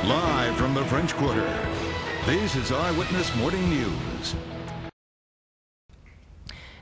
Live from the French Quarter, this is Eyewitness Morning News.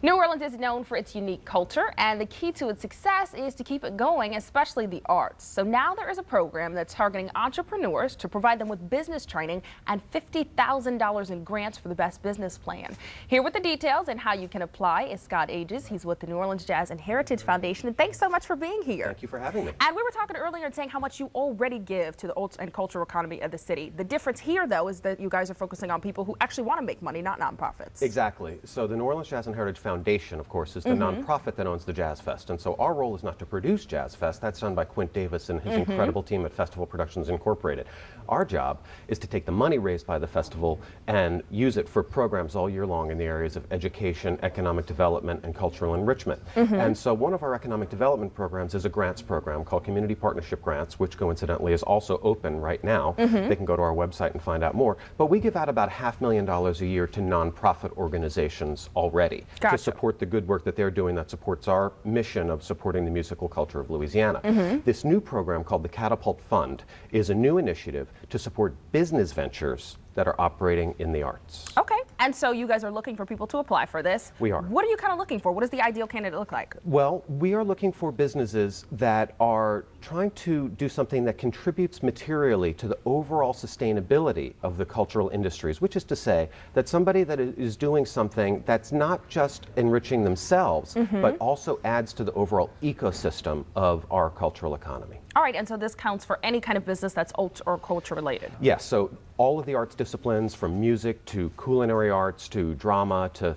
New Orleans is known for its unique culture, and the key to its success is to keep it going, especially the arts. So now there is a program that's targeting entrepreneurs to provide them with business training and $50,000 in grants for the best business plan. Here with the details and how you can apply is Scott Ages. He's with the New Orleans Jazz and Heritage Foundation, and thanks so much for being here. Thank you for having me. And we were talking earlier and saying how much you already give to the arts and cultural economy of the city. The difference here, though, is that you guys are focusing on people who actually want to make money, not nonprofits. Exactly. So the New Orleans Jazz and Heritage Foundation, of course, is the nonprofit that owns the Jazz Fest. And so our role is not to produce Jazz Fest. That's done by Quint Davis and his incredible team at Festival Productions Incorporated. Our job is to take the money raised by the festival and use it for programs all year long in the areas of education, economic development, and cultural enrichment. And so one of our economic development programs is a grants program called Community Partnership Grants, which coincidentally is also open right now. They can go to our website and find out more. But we give out about $500,000 a year to nonprofit organizations already to support the good work that they're doing that supports our mission of supporting the musical culture of Louisiana. This new program called the Catapult Fund is a new initiative to support business ventures that are operating in the arts. Okay, and so you guys are looking for people to apply for this. We are. What are you kind of looking for? What does the ideal candidate look like? Well, we are looking for businesses that are trying to do something that contributes materially to the overall sustainability of the cultural industries, which is to say that somebody that is doing something that's not just enriching themselves, but also adds to the overall ecosystem of our cultural economy. All right, and so this counts for any kind of business that's arts or culture related? Yes, so all of the arts disciplines, from music to culinary arts to drama to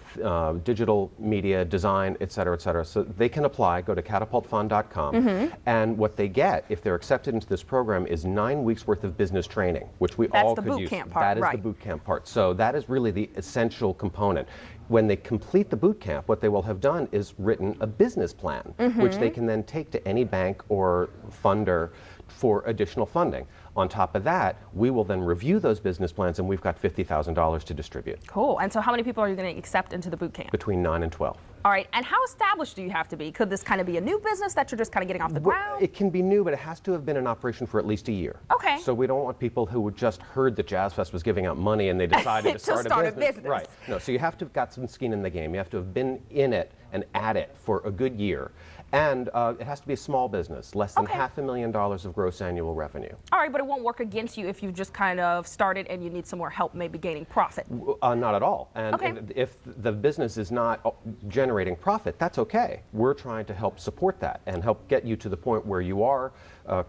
digital media, design, et cetera, et cetera. So they can apply, go to catapultfund.com, and what they get, if they're accepted into this program, is 9 weeks worth of business training, which we all could use. That's the boot camp part, That is the boot camp part. So that is really the essential component. When they complete the boot camp, what they will have done is written a business plan, which they can then take to any bank or funder for additional funding. On top of that, we will then review those business plans, and we've got $50,000 to distribute. Cool. And so how many people are you going to accept into the boot camp? Between 9 and 12. All right. And how established do you have to be? Could this kind of be a new business that you're just kind of getting off the ground? It can be new, but it has to have been in operation for at least a year. Okay. So we don't want people who just heard that Jazz Fest was giving out money and they decided to start a business. Right. No, so you have to have got some skin in the game. You have to have been in it and at it for a good year. And it has to be a small business, less than $500,000 of gross annual revenue. All right, but it won't work against you if you just kind of started and you need some more help maybe gaining profit. Not at all. And if the business is not generating profit, that's okay. We're trying to help support that and help get you to the point where you are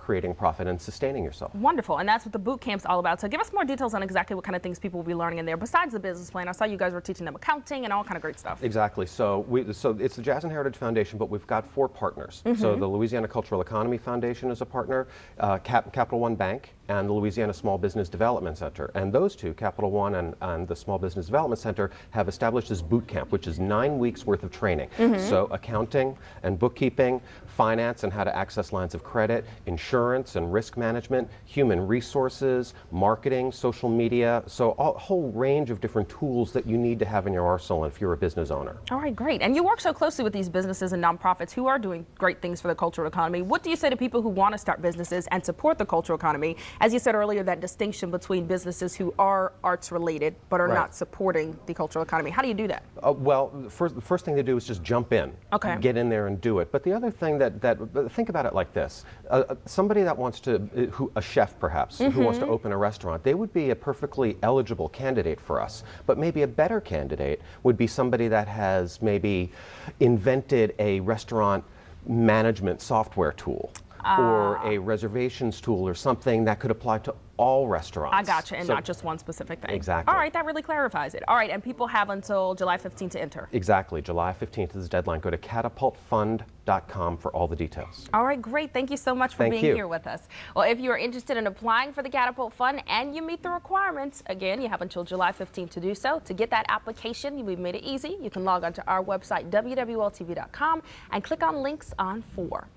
creating profit and sustaining yourself. Wonderful, and that's what the boot camp's all about. So give us more details on exactly what kind of things people will be learning in there besides the business plan. I saw you guys were teaching them accounting and all kind of great stuff. Exactly. So it's the Jazz and Heritage Foundation, but we've got 4 partners. So the Louisiana Cultural Economy Foundation is a partner, Capital One Bank, and the Louisiana Small Business Development Center. And those two, Capital One and the Small Business Development Center, have established this boot camp, which is 9 weeks worth of training. So accounting and bookkeeping, finance and how to access lines of credit, insurance and risk management, human resources, marketing, social media, so a whole range of different tools that you need to have in your arsenal if you're a business owner. All right, great. And you work so closely with these businesses and nonprofits who are doing great things for the cultural economy. What do you say to people who want to start businesses and support the cultural economy? As you said earlier, that distinction between businesses who are arts related but are not supporting the cultural economy. How do you do that? Well, the first thing to do is just jump in. Okay. Get in there and do it. But the other thing think about it like this. Somebody that wants to, a chef perhaps, who wants to open a restaurant, they would be a perfectly eligible candidate for us. But maybe a better candidate would be somebody that has maybe invented a restaurant management software tool or a reservations tool or something that could apply to all restaurants. I gotcha, and not just one specific thing. Exactly. All right, that really clarifies it. All right, and people have until July 15th to enter. Exactly, July 15th is the deadline. Go to catapultfund.com for all the details. All right, great. Thank you so much for being here with us. Well, if you are interested in applying for the Catapult Fund and you meet the requirements, again, you have until July 15th to do so. To get that application, we've made it easy. You can log on to our website, wwltv.com, and click on links on 4.